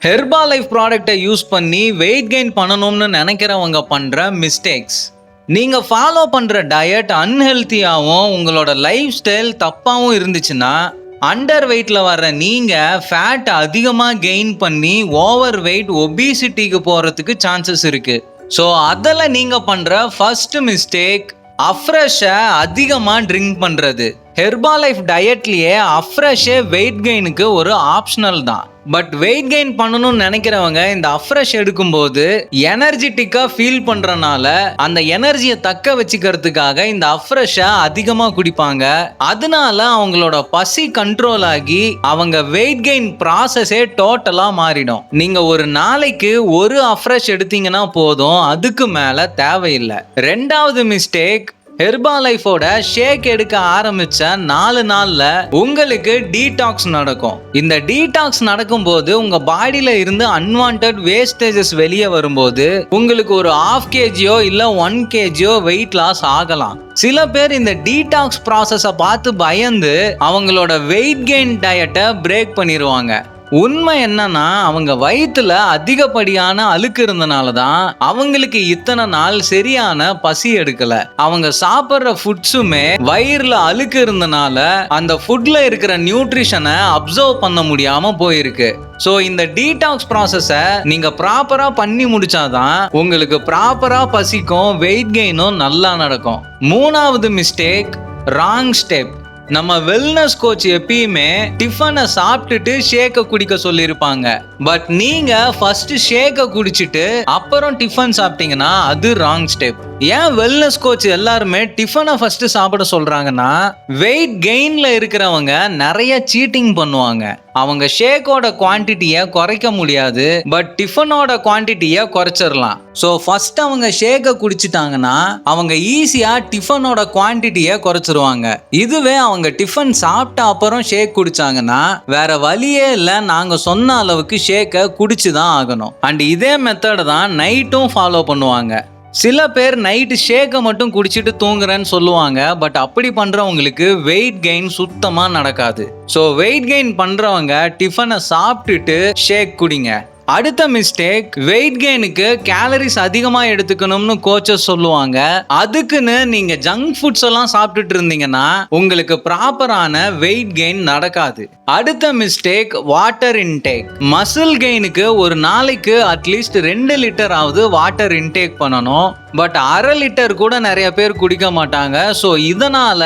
ஹெர்பா life ப்ராடக்டை use பண்ணி wait gain பண்ணணும்னு நினைக்கிறவங்க பண்ற மிஸ்டேக்ஸ். நீங்க ஃபாலோ பண்ற டயட் அன்ஹெல்த்தியாகவும் உங்களோட லைஃப் ஸ்டைல் தப்பாகவும் இருந்துச்சுன்னா அண்டர் வெயிட்ல வர்ற நீங்க ஃபேட் அதிகமாக கெயின் பண்ணி ஓவர் வெயிட் ஒபிசிட்டிக்கு போறதுக்கு சான்சஸ் இருக்கு. ஸோ அதில் நீங்க பண்ற ஃபர்ஸ்ட் மிஸ்டேக் அஃப்ரெஷ்ஷை அதிகமாக ட்ரிங்க் பண்றது. ஹெர்பா லைஃப் டயட்லயே அஃப்ரெஷ்ஷே வெயிட் கெயினுக்கு ஒரு ஆப்ஷனல் தான். பட் வெயிட் கெயின் பண்ணணும்னு நினைக்கிறவங்க இந்த அஃப்ரெஷ் எடுக்கும்போது எனர்ஜெட்டிக்கா ஃபீல் பண்றனால அந்த எனர்ஜியை தக்க வச்சுக்கிறதுக்காக இந்த அஃப்ரெஷ்ஷை அதிகமா குடிப்பாங்க. அதனால அவங்களோட பசி கண்ட்ரோல் ஆகி அவங்க வெயிட் கெயின் ப்ராசஸே டோட்டலா மாறிடும். நீங்க ஒரு நாளைக்கு ஒரு அஃப்ரெஷ் எடுத்தீங்கன்னா போதும், அதுக்கு மேல தேவையில்லை. ரெண்டாவது மிஸ்டேக், ஹெர்பா லைஃபோட ஷேக் எடுக்க ஆரம்பிச்ச 4 நாள்ல உங்களுக்கு டீடாக்ஸ் நடக்கும். இந்த டீடாக்ஸ் நடக்கும்போது உங்க பாடியில இருந்து அன்வான்ட் வேஸ்டேஜஸ் வெளியே வரும்போது உங்களுக்கு ஒரு 1/2 kg இல்ல 1 kg வெயிட் லாஸ் ஆகலாம். சில பேர் இந்த டீடாக்ஸ் ப்ராசஸை பார்த்து பயந்து அவங்களோட வெயிட் கெயின் டயட்டை பிரேக் பண்ணிடுவாங்க. உண்மை என்னன்னா, அவங்க வயிற்றுல அதிகப்படியான அழுக்கு இருந்தனால தான் அவங்களுக்கு இத்தனை நாள் சரியான பசி எடுக்கல. அவங்க சாப்பிட்ற ஃபுட்ஸுமே வயிறுல அழுக்கு இருந்தனால அந்த ஃபுட்ல இருக்கிற நியூட்ரிஷனை அப்சர்வ் பண்ண முடியாம போயிருக்கு. ஸோ இந்த டீடாக்ஸ் ப்ராசஸை நீங்க ப்ராப்பரா பண்ணி முடிச்சாதான் உங்களுக்கு ப்ராப்பரா பசிக்கும், வெயிட் கெயினும் நல்லா நடக்கும். மூணாவது மிஸ்டேக், ராங் ஸ்டெப். நம்ம வெல்னஸ் கோச் எப்பயுமே டிஃபனை சாப்பிட்டுட்டு ஷேக்கை குடிக்க சொல்லியிருப்பாங்க. பட் நீங்க ஃபர்ஸ்ட் ஷேக்கை குடிச்சிட்டு அப்புறம் டிஃபன் சாப்பிட்டீங்கன்னா அது ராங் ஸ்டெப். ஏன் வெல்னஸ் கோச் எல்லாருமே டிஃபனை ஃபர்ஸ்ட் சாப்பிட சொல்றாங்கன்னா, வெயிட் கெயின்ல இருக்கிறவங்க நிறைய சீட்டிங் பண்ணுவாங்க. அவங்க ஷேக்கோட குவான்டிட்டியை குறைக்க முடியாது, பட் டிஃபனோட குவான்டிட்டியை குறைச்சிடலாம். ஸோ ஃபர்ஸ்ட் அவங்க ஷேக்கை குடிச்சிட்டாங்கன்னா அவங்க ஈஸியா டிஃபனோட குவான்டிட்டியை குறைச்சிருவாங்க. இதுவே அவங்க டிஃபன் சாப்பிட்ட அப்புறம் ஷேக் குடிச்சாங்கன்னா வேற வழியே இல்லை, நாங்க சொன்ன அளவுக்கு ஷேக்கை குடிச்சுதான் ஆகணும். அண்ட் இதே மெத்தட் தான் நைட்டும் ஃபாலோ பண்ணுவாங்க. சில பேர் நைட்டு ஷேக்கை மட்டும் குடிச்சிட்டு தூங்குறேன்னு சொல்லுவாங்க. பட் அப்படி பண்றவங்களுக்கு வெயிட் கெயின் சுத்தமா நடக்காது. ஸோ வெயிட் கெயின் பண்றவங்க டிஃபனை சாப்பிட்டுட்டு ஷேக் குடிங்க. அடுத்த மிஸ்டேக், வெயிட் கெயினுக்கு கேலரிஸ் அதிகமாக எடுத்துக்கணும்னு கோச்சஸ் சொல்லுவாங்க. அதுக்குன்னு நீங்க ஜங்க் ஃபுட்ஸ் எல்லாம் சாப்பிட்டுட்டு இருந்தீங்கன்னா உங்களுக்கு ப்ராப்பரான வெயிட் கெயின் நடக்காது. அடுத்த மிஸ்டேக், வாட்டர் இன்டேக். மசில் கெயினுக்கு ஒரு நாளைக்கு அட்லீஸ்ட் 2 லிட்டர் ஆவது வாட்டர் இன்டேக் பண்ணணும். பட் 1/2 லிட்டர் கூட நிறைய பேர் குடிக்க மாட்டாங்க. ஸோ இதனால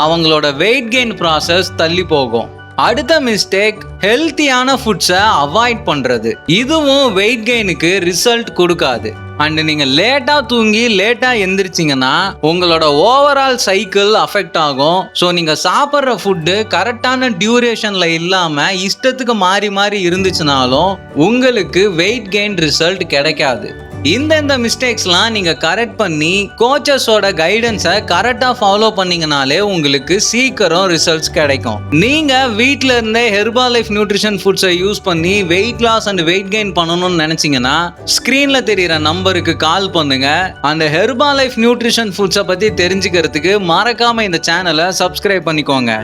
அவங்களோட வெயிட் கெயின் ப்ராசஸ் தள்ளி போகும். அடுத்த மிஸ்டேக், ஹெல்த்தியான ஃபுட்ஸை அவாய்ட் பண்றது. இதுவும் வெயிட் கெயினுக்கு ரிசல்ட் கொடுக்காது. அண்ட் நீங்க லேட்டா தூங்கி லேட்டா எந்திரிச்சிங்கன்னா உங்களோட ஓவரால் சைக்கிள் அஃபெக்ட் ஆகும். ஸோ நீங்க சாப்பிட்ற ஃபுட்டு கரெக்டான டியூரேஷன்ல இல்லாம இஷ்டத்துக்கு மாறி மாறி இருந்துச்சுனாலும் உங்களுக்கு வெயிட் கெயின் ரிசல்ட் கிடைக்காது. இந்த மிஸ்டேக்ஸ்லாம் நீங்க கரெக்ட் பண்ணி கோச்சஸோட கைடன்ஸை கரெக்டா ஃபாலோ பண்ணீங்கனாலே உங்களுக்கு சீக்கிரம் ரிசல்ட்ஸ் கிடைக்கும். நீங்க வீட்ல இருந்தே ஹெர்பா லைஃப் நியூட்ரிஷன் ஃபுட்ஸை யூஸ் பண்ணி weight loss and weight gain பண்ணணும்னு நினைச்சீங்கன்னா ஸ்கிரீன்ல தெரியுற நம்பருக்கு கால் பண்ணுங்க. அந்த ஹெர்பா லைஃப் நியூட்ரிஷன் ஃபுட்ஸை பத்தி தெரிஞ்சுக்கிறதுக்கு மறக்காம இந்த சேனலை சப்ஸ்கிரைப் பண்ணிக்கோங்க.